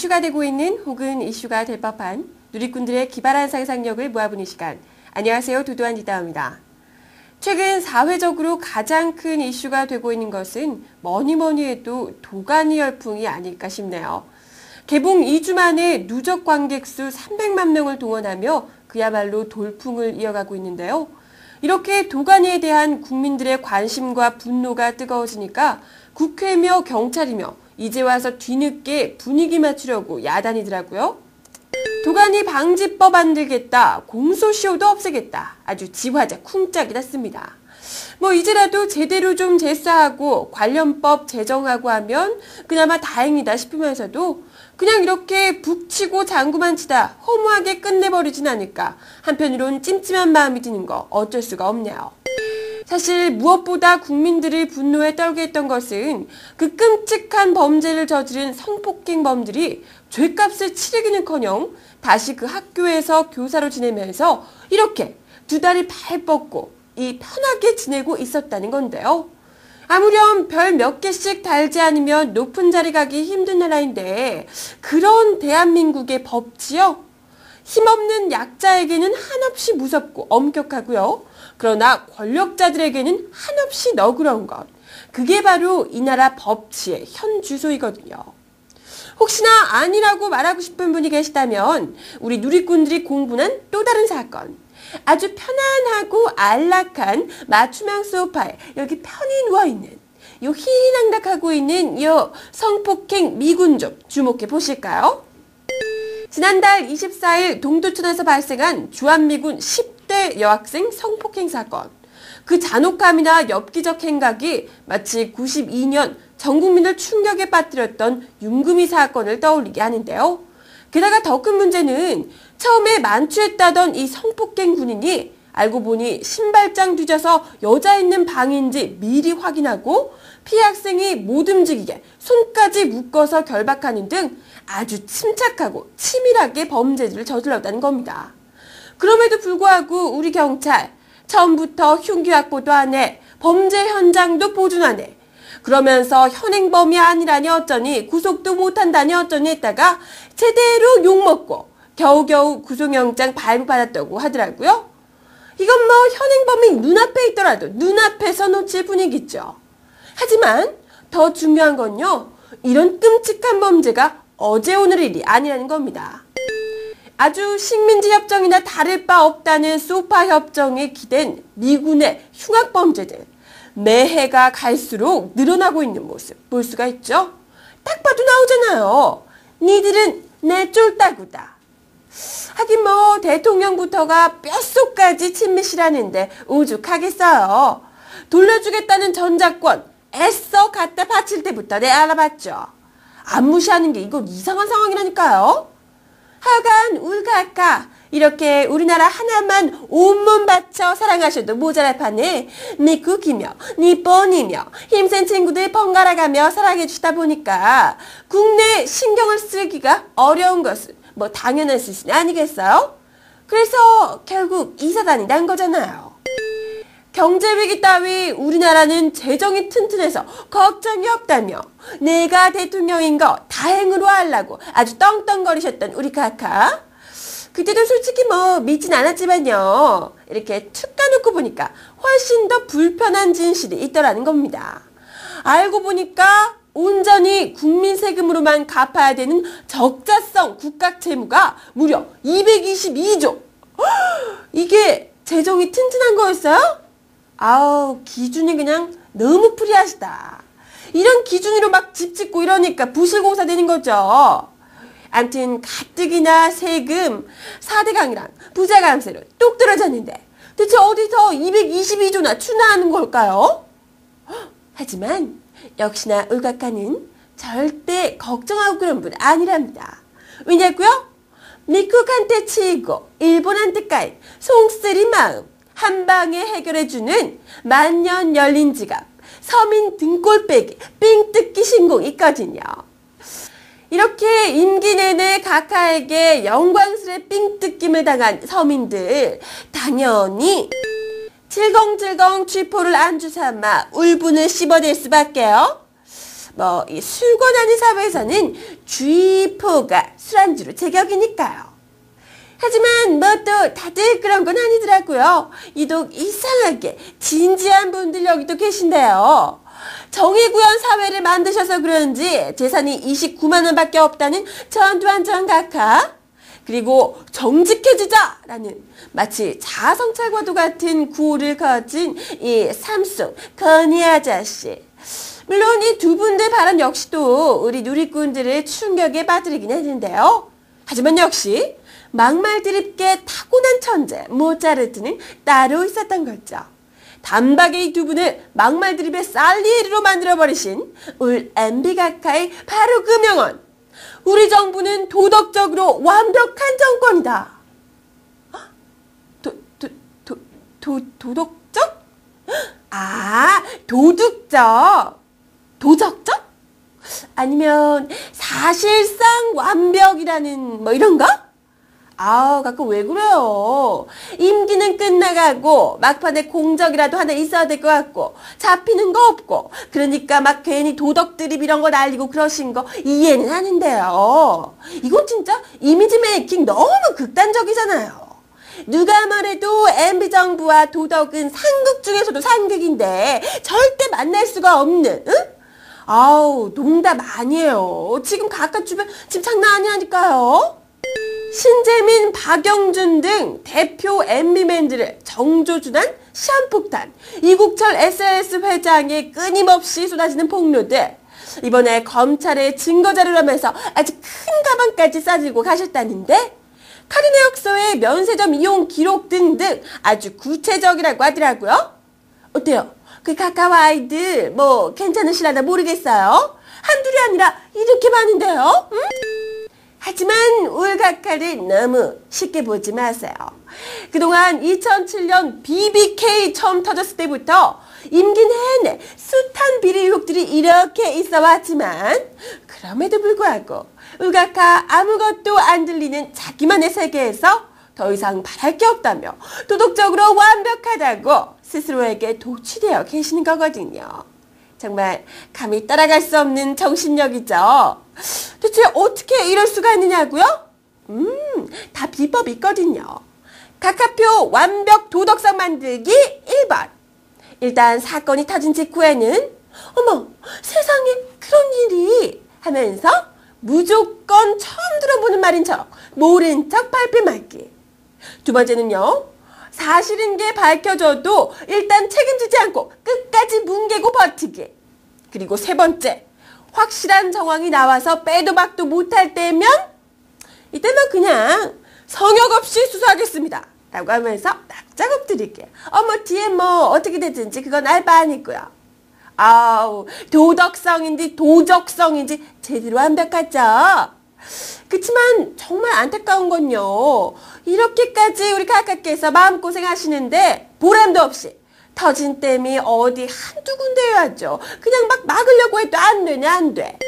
이슈가 되고 있는 혹은 이슈가 될 법한 누리꾼들의 기발한 상상력을 모아보는 시간. 안녕하세요. 도도한 리다입니다. 최근 사회적으로 가장 큰 이슈가 되고 있는 것은 뭐니 해도 도가니 열풍이 아닐까 싶네요. 개봉 2주 만에 누적 관객 수 300만 명을 동원하며 그야말로 돌풍을 이어가고 있는데요. 이렇게 도가니에 대한 국민들의 관심과 분노가 뜨거워지니까 국회며 경찰이며 이제 와서 뒤늦게 분위기 맞추려고 야단이더라고요. 도가니 방지법 만들겠다, 공소시효도 없애겠다. 아주 지화자 쿵짝이 났습니다. 이제라도 제대로 좀 제스하고 관련법 제정하고 하면 그나마 다행이다 싶으면서도 그냥 이렇게 북치고 장구만 치다 허무하게 끝내버리진 않을까. 한편으론 찜찜한 마음이 드는 거 어쩔 수가 없네요. 사실 무엇보다 국민들을 분노에 떨게 했던 것은 그 끔찍한 범죄를 저지른 성폭행범들이 죄값을 치르기는커녕 다시 그 학교에서 교사로 지내면서 이렇게 두 다리 발 뻗고 편하게 지내고 있었다는 건데요. 아무렴 별 몇 개씩 달지 않으면 높은 자리 가기 힘든 나라인데 그런 대한민국의 법치요? 힘없는 약자에게는 한없이 무섭고 엄격하고요. 그러나 권력자들에게는 한없이 너그러운 것. 그게 바로 이 나라 법치의 현 주소이거든요. 혹시나 아니라고 말하고 싶은 분이 계시다면 우리 누리꾼들이 공분한 또 다른 사건. 아주 편안하고 안락한 맞춤형 소파에 여기 편히 누워있는 요 희희낙낙하고 있는 요 성폭행 미군 좀 주목해 보실까요? 지난달 24일 동두천에서 발생한 주한미군 10대 여학생 성폭행 사건. 그 잔혹함이나 엽기적 행각이 마치 92년 전 국민을 충격에 빠뜨렸던 윤금희 사건을 떠올리게 하는데요. 게다가 더 큰 문제는 처음에 만취했다던 이 성폭행 군인이 알고 보니 신발장 뒤져서 여자 있는 방인지 미리 확인하고 피해 학생이 못 움직이게 손까지 묶어서 결박하는 등 아주 침착하고 치밀하게 범죄를 저질렀다는 겁니다. 그럼에도 불구하고 우리 경찰 처음부터 흉기 확보도 안 해, 범죄 현장도 보존 안 해. 그러면서 현행범이 아니라니 어쩌니 구속도 못한다니 어쩌니 했다가 제대로 욕먹고 겨우겨우 구속영장 발부받았다고 하더라고요. 이건 현행범이 눈앞에 있더라도 눈앞에서 놓칠 분위기죠. 하지만 더 중요한 건요. 이런 끔찍한 범죄가 어제 오늘 일이 아니라는 겁니다. 아주 식민지 협정이나 다를 바 없다는 소파 협정에 기댄 미군의 흉악범죄들. 매해가 갈수록 늘어나고 있는 모습 볼 수가 있죠. 딱 봐도 나오잖아요. 니들은 내 쫄따구다. 하긴 대통령부터가 뼛속까지 친미시라는데 오죽하겠어요. 돌려주겠다는 전작권 애써 갖다 바칠 때부터 알아봤죠. 안 무시하는 게 이거 이상한 상황이라니까요. 하여간 울카카 이렇게 우리나라 하나만 온몸 바쳐 사랑하셔도 모자랄 판에 미국이며 니폰이며 힘센 친구들 번갈아가며 사랑해 주다 보니까 국내 신경을 쓰기가 어려운 것은 당연한 수순이 아니겠어요? 그래서 결국 이 사단이 난 거잖아요. 경제위기 따위 우리나라는 재정이 튼튼해서 걱정이 없다며 내가 대통령인 거 다행으로 하려고 아주 떵떵거리셨던 우리 카카. 그때도 솔직히 믿진 않았지만요. 이렇게 툭 까놓고 보니까 훨씬 더 불편한 진실이 있더라는 겁니다. 알고 보니까 온전히 국민 세금으로만 갚아야 되는 적자성 국가 채무가 무려 222조. 이게 재정이 튼튼한 거였어요? 아우, 기준이 그냥 너무 프리하시다. 이런 기준으로 막 집 짓고 이러니까 부실공사 되는 거죠. 암튼 가뜩이나 세금 4대 강이랑 부자 감세로 똑 떨어졌는데 대체 어디서 222조나 추나하는 걸까요? 하지만 역시나 울각가는 절대 걱정하고 그런 분 아니랍니다. 왜냐고요? 미국한테 치이고 일본한테 까인 송쓰리 마음 한 방에 해결해주는 만년 열린 지갑 서민 등골 빼기 삥 뜯기 신공이 있거든요. 이렇게 임기 내내 각하에게 영광스레 삥 뜯김을 당한 서민들 당연히 질겅질겅 쥐포를 안주 삼아 울분을 씹어낼 수밖에요. 이 술권하는 사회에서는 쥐포가 술안주로 제격이니까요. 하지만 또 다들 그런 건 아니더라고요. 유독 이상하게 진지한 분들 여기도 계신데요. 정의구현 사회를 만드셔서 그런지 재산이 29만 원밖에 없다는 전두환 각하, 그리고 정직해지자라는 마치 자아성찰과도 같은 구호를 가진 이 삼성 건희 아저씨. 물론 이 두 분들 발언 역시도 우리 누리꾼들을 충격에 빠뜨리긴 했는데요. 하지만 역시 막말 드립계 타고난 천재 모차르트는 따로 있었던 거죠. 단박에 이 두 분을 막말 드립의 살리에르로 만들어버리신 울 MB 각하의 바로 그 명언. 우리 정부는 도덕적으로 완벽한 정권이다. 도덕적? 도덕적? 도적적? 아니면 사실상 완벽이라는 이런가? 가끔 왜 그래요? 임기는 끝나가고 막판에 공적이라도 하나 있어야 될 것 같고 잡히는 거 없고 그러니까 막 괜히 도덕 드립 이런 거 날리고 그러신 거 이해는 하는데요. 이건 진짜 이미지 메이킹 너무 극단적이잖아요. 누가 말해도 MB 정부와 도덕은 상극 중에서도 상극인데 절대 만날 수가 없는, 응? 농담 아니에요. 지금 각각 주변 지금 장난 아니라니까요. 신재민, 박영준 등 대표 MB맨들을 정조준한 시한폭탄, 이국철 SNS 회장에 끊임없이 쏟아지는 폭로들. 이번에 검찰에 증거자료라면서 아주 큰 가방까지 싸들고 가셨다는데 카드내역서에 면세점 이용 기록 등등 아주 구체적이라고 하더라고요. 어때요? 그 카카오 아이들 괜찮으시려나 모르겠어요. 한둘이 아니라 이렇게 많은데요. 응? 하지만 울 각하를 너무 쉽게 보지 마세요. 그동안 2007년 BBK 처음 터졌을 때부터 임기 내내 숱한 비리 의혹들이 이렇게 있어 왔지만 그럼에도 불구하고 울 각하 아무것도 안 들리는 자기만의 세계에서 더 이상 바랄 게 없다며 도덕적으로 완벽하다고 스스로에게 도취되어 계시는 거거든요. 정말 감히 따라갈 수 없는 정신력이죠. 대체 어떻게 이럴 수가 있느냐고요? 다 비법이 있거든요. 각하표 완벽 도덕성 만들기 1번. 일단 사건이 터진 직후에는 어머 세상에 그런 일이 하면서 무조건 처음 들어보는 말인 척 모른 척 발뺌 말기. 두 번째는요. 사실인 게 밝혀져도 일단 책임지지 않고 끝까지 뭉개고 버티기. 그리고 세 번째, 확실한 정황이 나와서 빼도 박도 못할 때면 이때는 그냥 성역 없이 수사하겠습니다 라고 하면서 납작 엎드릴게요. 뒤에 어떻게 되든지 그건 알 바 아니고요. 도덕성인지 도적성인지 제대로 완벽하죠. 그치만 정말 안타까운 건요. 이렇게까지 우리 각하께서 마음고생하시는데 보람도 없이 터진 댐이 어디 한두 군데여야죠. 그냥 막 막으려고 해도 안 되네 안 돼.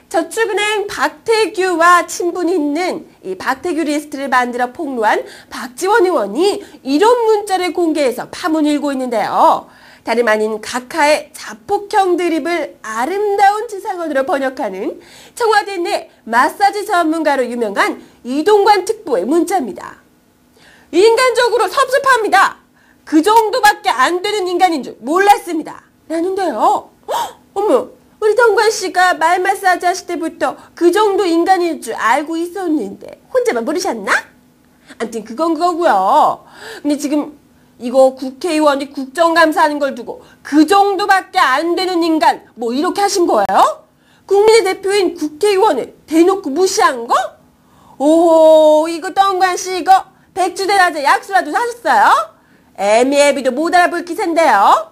저축은행 박태규와 친분이 있는 이 박태규 리스트를 만들어 폭로한 박지원 의원이 이런 문자를 공개해서 파문을 일고 있는데요. 다름 아닌 각하의 자폭형 드립을 아름다운 지상언어로 번역하는 청와대 내 마사지 전문가로 유명한 이동관 특보의 문자입니다. 인간적으로 섭섭합니다. 그 정도밖에 안 되는 인간인 줄 몰랐습니다. 라는데요. 어머, 우리 동관 씨가 말 마사지 하실 때부터 그 정도 인간일 줄 알고 있었는데 혼자만 모르셨나? 아무튼 그건 그거고요. 근데 지금 이거 국회의원이 국정감사하는 걸 두고 그 정도밖에 안 되는 인간 이렇게 하신 거예요? 국민의 대표인 국회의원을 대놓고 무시한 거? 오호, 이거 동관씨 이거 백주대낮에 약수라도 사셨어요? 애미애비도 못 알아볼 기세인데요.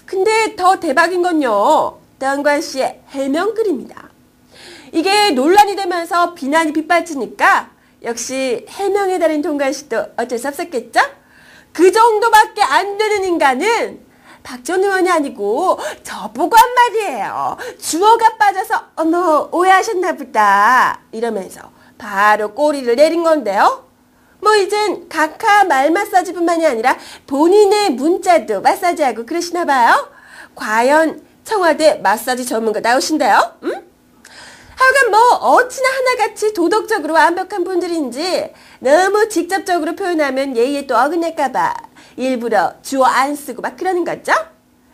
근데 더 대박인 건요. 동관씨의 해명글입니다. 이게 논란이 되면서 비난이 빗발치니까 역시 해명에 달인 동관씨도 어쩔 수 없었겠죠? 그 정도밖에 안 되는 인간은 박 전 의원이 아니고 저보고 한 말이에요. 주어가 빠져서 어머 오해하셨나 보다 이러면서 바로 꼬리를 내린 건데요. 이젠 각하 말 마사지뿐만이 아니라 본인의 문자도 마사지하고 그러시나 봐요. 과연 청와대 마사지 전문가 나오신대요. 응? 하여간 뭐 어찌나 하나같이 도덕적으로 완벽한 분들인지 너무 직접적으로 표현하면 예의에 또 어긋날까봐 일부러 주어 안 쓰고 막 그러는 거죠?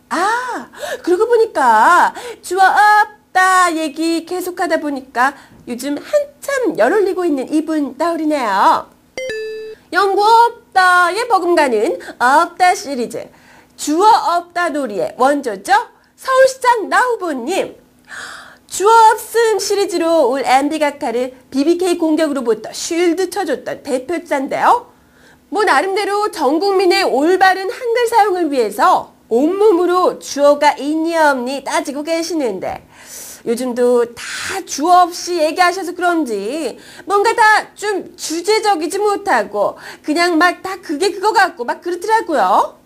아, 그러고 보니까 주어 없다 얘기 계속하다 보니까 요즘 한참 열 올리고 있는 이분 떠오르네요. 연구 없다에 버금가는 없다 시리즈 주어 없다 놀이의 원조죠? 서울시장 나 후보님. 주어 없음 시리즈로 올 MB 각하를 BBK 공격으로부터 쉴드 쳐줬던 대표자인데요. 뭐 나름대로 전 국민의 올바른 한글 사용을 위해서 온몸으로 주어가 있니 없니 따지고 계시는데 요즘도 다 주어 없이 얘기하셔서 그런지 뭔가 다 좀 주제적이지 못하고 그냥 막 다 그게 그거 같고 막 그렇더라고요.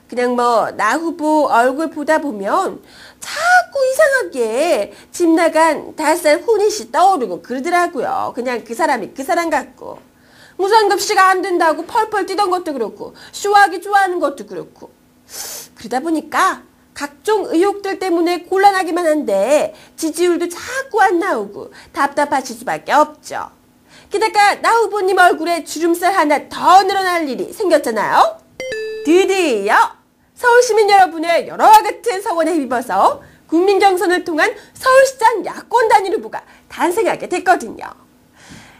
그냥 뭐 나 후보 얼굴 보다 보면 자꾸 이상하게 집 나간 5살 훈이씨 떠오르고 그러더라고요. 그냥 그 사람이 그 사람 같고 무상급식가 안 된다고 펄펄 뛰던 것도 그렇고 쇼하기 좋아하는 것도 그렇고 그러다 보니까 각종 의혹들 때문에 곤란하기만 한데 지지율도 자꾸 안 나오고 답답하실 수밖에 없죠. 게다가 나 후보님 얼굴에 주름살 하나 더 늘어날 일이 생겼잖아요. 드디어 서울시민 여러분의 열화와 같은 성원에 힘입어서 국민 경선을 통한 서울시장 야권 단일 후보가 탄생하게 됐거든요.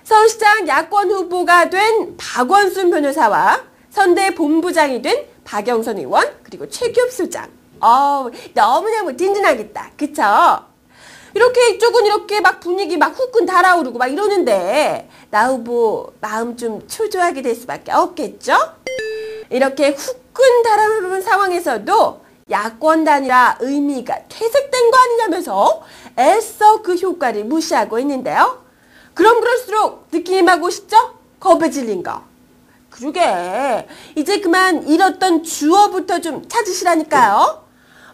서울시장 야권 후보가 된 박원순 변호사와 선대 본부장이 된 박영선 의원 그리고 최규엽 소장. 너무너무 든든하겠다. 그쵸? 이렇게 이쪽은 이렇게 막 분위기 막 후끈 달아오르고 막 이러는데 나 후보 마음 좀 초조하게 될 수밖에 없겠죠? 이렇게 후끈 달아오르는 상황에서도 야권 단일화 의미가 퇴색된 거 아니냐면서 애써 그 효과를 무시하고 있는데요. 그럼 그럴수록 느낌이 막 오시죠? 겁에 질린 거. 그러게 이제 그만 잃었던 주어부터 좀 찾으시라니까요.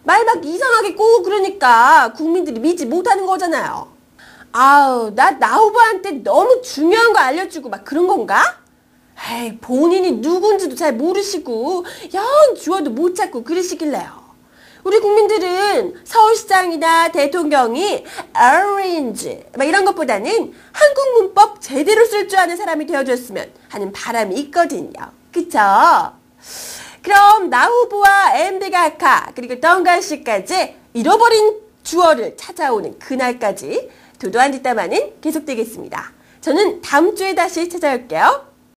말 막 이상하게 꼬고 그러니까 국민들이 믿지 못하는 거잖아요. 아우 나 후보한테 너무 중요한 거 알려주고 막 그런 건가? 에이, 본인이 누군지도 잘 모르시고 영 주어도 못 찾고 그러시길래요. 우리 국민들은 서울시장이나 대통령이 orange 막 이런 것보다는 한국 문법 제대로 쓸 줄 아는 사람이 되어줬으면 하는 바람이 있거든요. 그쵸? 그럼 나 후보와 MB 각하 그리고 덩가씨까지 잃어버린 주어를 찾아오는 그날까지 도도한 뒷담화는 계속되겠습니다. 저는 다음 주에 다시 찾아올게요.